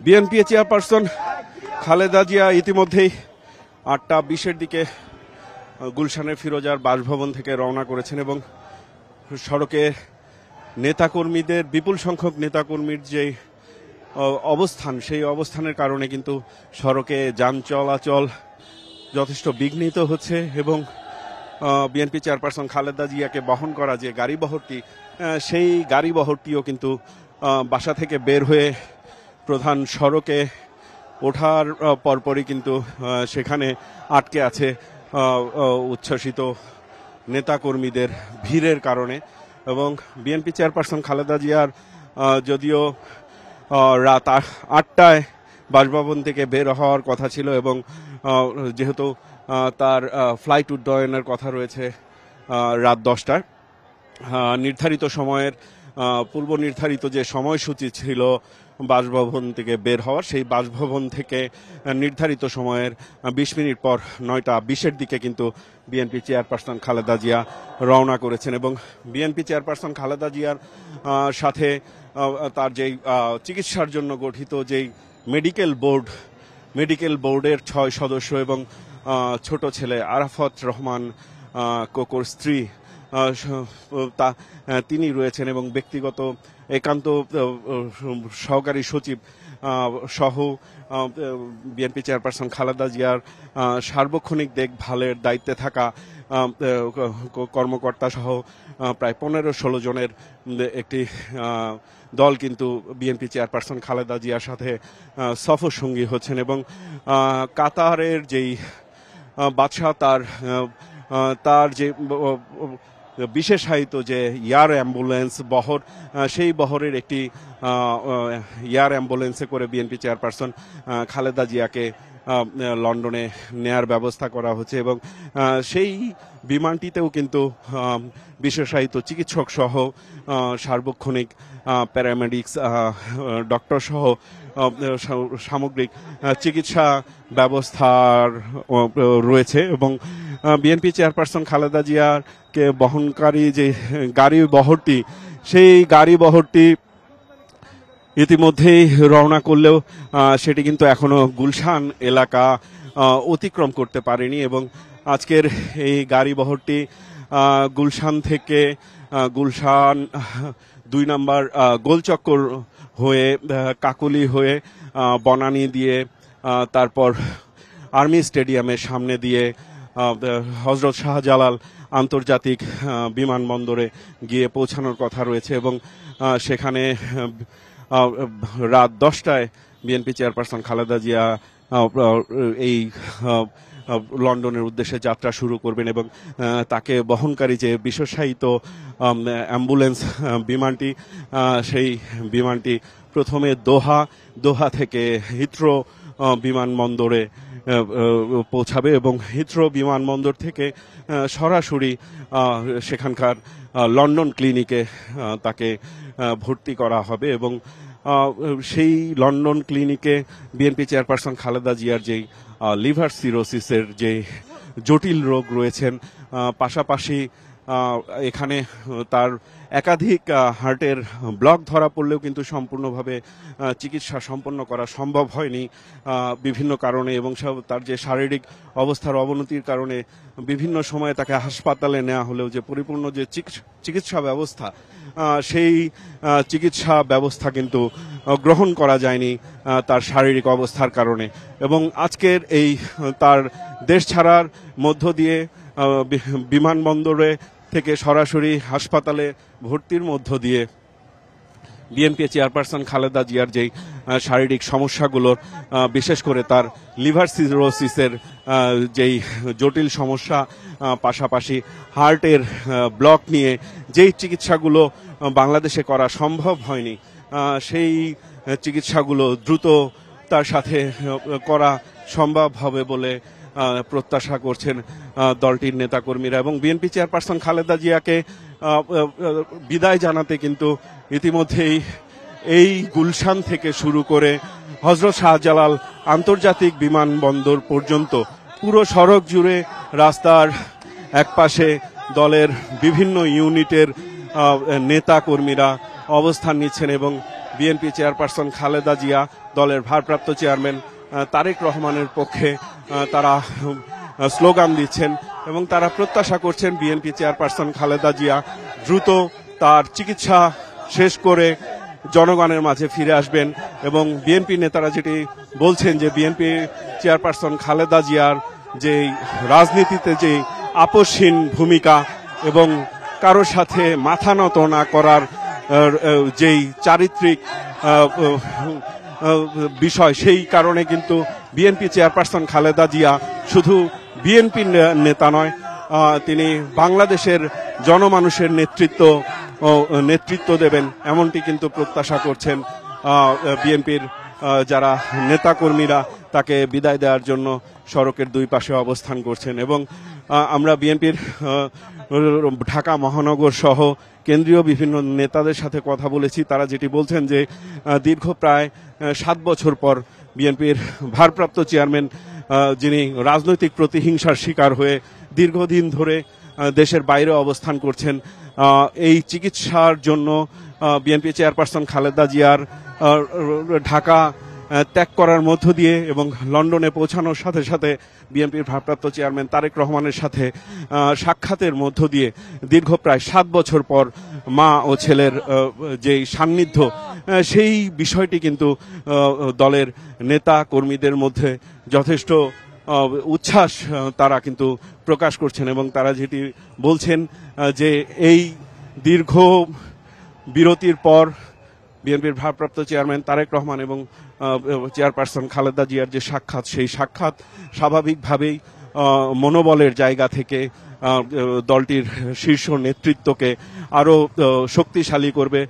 BNP chairperson Khaleda Zia ইতিমধ্যেই 8:20-এর দিকে গুলশানের ফিরোজার বাসভবন থেকে রওনা করেছেন এবং সড়কে নেতাকর্মীদের বিপুল সংখ্যক নেতাকর্মীর যে অবস্থান, সেই অবস্থানের কারণে কিন্তু সড়কে যান চলাচল যথেষ্ট বিঘ্নিত হচ্ছে এবং বিএনপি চেয়ারপারসন খালেদা জিয়াকে বহন করা যে গাড়িবহরটি, সেই গাড়িবহরটিও কিন্তু বাসা থেকে বের হয়ে প্রধান সড়কে ওঠার পরপরই কিন্তু সেখানে আটকে আছে উচ্ছ্বসিত নেতাকর্মীদের ভিড়ের কারণে। এবং বিএনপি চেয়ারপারসন খালেদা জিয়ার যদিও রাত 8টায় বাসভবন থেকে বের হওয়ার কথা ছিল এবং যেহেতু তার ফ্লাইট উড্ডয়নের কথা রয়েছে রাত 10টায়, নির্ধারিত সময়ের পূর্ব নির্ধারিত যে সময়সূচি ছিল বাসভবন থেকে বের হওয়ার, সেই বাসভবন থেকে নির্ধারিত সময়ের 20 মিনিট পর 9:20-এর দিকে কিন্তু বিএনপি চেয়ারপারসন খালেদা জিয়া রওনা করেছেন এবং বিএনপি চেয়ারপারসন খালেদা জিয়ার সাথে তার যেই চিকিৎসার জন্য গঠিত যেই মেডিকেল বোর্ডের 6 সদস্য এবং ছোট ছেলে আরাফাত রহমান কোকোর স্ত্রী তিনি রয়েছেন এবং ব্যক্তিগত একান্ত সহকারী সচিব সহ বিএনপি চেয়ারপারসন খালেদা জিয়ার সার্বক্ষণিক দেখভালের দায়িত্বে থাকা কর্মকর্তা সহ প্রায় 15-16 জনের একটি দল কিন্তু বিএনপি চেয়ারপারসন খালেদা জিয়ার সাথে সফর সঙ্গী হচ্ছেন এবং কাতারের যেই বাদশাহ তার যে বিশেষায়িত যে এয়ার অ্যাম্বুলেন্স বহর, সেই বহরের একটি এয়ার অ্যাম্বুলেন্সে করে বিএনপি চেয়ারপারসন খালেদা জিয়াকে লন্ডনে নেয়ার ব্যবস্থা করা হচ্ছে এবং সেই বিমানটিতেও কিন্তু বিশেষায়িত চিকিৎসক সহ সার্বক্ষণিক প্যারামেডিক্স ডক্টর সহ সামগ্রিক চিকিৎসা ব্যবস্থার রয়েছে এবং বিএনপি চেয়ারপারসন খালেদা জিয়াকে বহনকারী যে গাড়িবহরটি, সেই গাড়িবহরটি ইতিমধ্যেই রওনা করলেও সেটি কিন্তু এখনো গুলশান এলাকা অতিক্রম করতে পারেনি এবং আজকের এই গাড়িবহরটি গুলশান থেকে গুলশান 2 নম্বর গোলচক্কর হয়ে কাকলি হয়ে বনানী দিয়ে তারপর আর্মি স্টেডিয়ামের সামনে দিয়ে হযরত শাহজালাল আন্তর্জাতিক বিমানবন্দরে গিয়ে পৌঁছানোর কথা রয়েছে এবং সেখানে রাত 10টায় বিএনপি চেয়ারপারসন খালেদা জিয়া এই লন্ডনের উদ্দেশ্যে যাত্রা শুরু করবেন এবং তাকে বহনকারী যে বিশেষায়িত অ্যাম্বুলেন্স বিমানটি, সেই বিমানটি প্রথমে দোহা থেকে হিথ্রো বিমানবন্দরে পৌঁছাবে এবং হিথ্রো বিমানবন্দর থেকে সরাসরি সেখানকার লন্ডন ক্লিনিকে তাকে ভর্তি করা হবে এবং সেই লন্ডন ক্লিনিকে বিএনপি চেয়ারপারসন খালেদা জিয়ার যেই লিভার সিরোসিসের যে জটিল রোগ রয়েছেন, পাশাপাশি এখানে তার একাধিক হার্টের ব্লক ধরা পড়লেও কিন্তু সম্পূর্ণভাবে চিকিৎসা সম্পন্ন করা সম্ভব হয়নি বিভিন্ন কারণে এবং তার যে শারীরিক অবস্থার অবনতির কারণে বিভিন্ন সময়ে তাকে হাসপাতালে নেওয়া হলেও যে পরিপূর্ণ যে চিকিৎসা ব্যবস্থা, সেই চিকিৎসা ব্যবস্থা কিন্তু গ্রহণ করা যায়নি তার শারীরিক অবস্থার কারণে এবং আজকের এই তার দেশ ছাড়ার মধ্য দিয়ে বিমানবন্দরে থেকে সরাসরি হাসপাতালে ভর্তির মধ্য দিয়ে বিএনপি চেয়ারপারসন খালেদা জিয়ার যেই শারীরিক সমস্যাগুলোর, বিশেষ করে তার লিভার সিরোসিসের যেই জটিল সমস্যা, পাশাপাশি হার্টের ব্লক নিয়ে যেই চিকিৎসাগুলো বাংলাদেশে করা সম্ভব হয়নি, সেই চিকিৎসাগুলো দ্রুত তার সাথে করা সম্ভব হবে বলে প্রত্যাশা করছেন দলটির নেতাকর্মীরা এবং বিএনপি চেয়ারপারসন খালেদা জিয়াকে বিদায় জানাতে কিন্তু ইতিমধ্যেই এই গুলশান থেকে শুরু করে হযরত শাহজালাল আন্তর্জাতিক বিমানবন্দর পর্যন্ত পুরো সড়ক জুড়ে রাস্তার একপাশে দলের বিভিন্ন ইউনিটের নেতা কর্মীরা অবস্থান নিচ্ছেন এবং বিএনপি চেয়ারপারসন খালেদা জিয়া, দলের ভারপ্রাপ্ত চেয়ারম্যান তারেক রহমানের পক্ষে তারা স্লোগান দিচ্ছেন এবং তারা প্রত্যাশা করছেন বিএনপি চেয়ারপারসন খালেদা জিয়া দ্রুত তার চিকিৎসা শেষ করে জনগণের মাঝে ফিরে আসবেন। এবং বিএনপি নেতারা যেটি বলছেন যে বিএনপি চেয়ারপারসন খালেদা জিয়ার যে রাজনীতিতে যে আপোষহীন ভূমিকা এবং কারোর সাথে মাথা নত না করার যেই চারিত্রিক বিষয়, সেই কারণে কিন্তু বিএনপি চেয়ারপারসন খালেদা জিয়া শুধু বিএনপির নেতা নয়, তিনি বাংলাদেশের জনমানুষের নেতৃত্ব দেবেন এমনটি কিন্তু প্রত্যাশা করছেন বিএনপির যারা নেতাকর্মীরা তাকে বিদায় দেওয়ার জন্য সড়কের দুই পাশে অবস্থান করছেন। এবং আমরা বিএনপির ঢাকা মহানগর সহ কেন্দ্রীয় বিভিন্ন নেতাদের সাথে কথা বলেছি, তারা যেটি বলছেন যে দীর্ঘ প্রায় 7 বছর পর বিএনপির ভারপ্রাপ্ত চেয়ারম্যান যিনি রাজনৈতিক প্রতিহিংসার শিকার হয়ে দীর্ঘদিন ধরে দেশের বাইরে অবস্থান করছেন, এই চিকিৎসার জন্য বিএনপি চেয়ারপারসন খালেদা জিয়ার ঢাকা ত্যাগ করার মধ্য দিয়ে এবং লন্ডনে পৌঁছানোর সাথে সাথে বিএনপির ভারপ্রাপ্ত চেয়ারম্যান তারেক রহমানের সাথে সাক্ষাতের মধ্য দিয়ে দীর্ঘ প্রায় 7 বছর পর মা ও ছেলের যেই সান্নিধ্য, সেই বিষয়টি কিন্তু দলের নেতা কর্মীদের মধ্যে যথেষ্ট উচ্ছ্বাস তারা কিন্তু প্রকাশ করছেন। এবং তারা যেটি বলছেন যে এই দীর্ঘ বিরতির পর বিএনপির ভারপ্রাপ্ত চেয়ারম্যান তারেক রহমান এবং চেয়ারপারসন খালেদা জিয়ার যে সাক্ষাৎ, সেই সাক্ষাৎ স্বাভাবিকভাবেই মনোবলের জায়গা থেকে দলটির শীর্ষ নেতৃত্বকে আরও শক্তিশালী করবে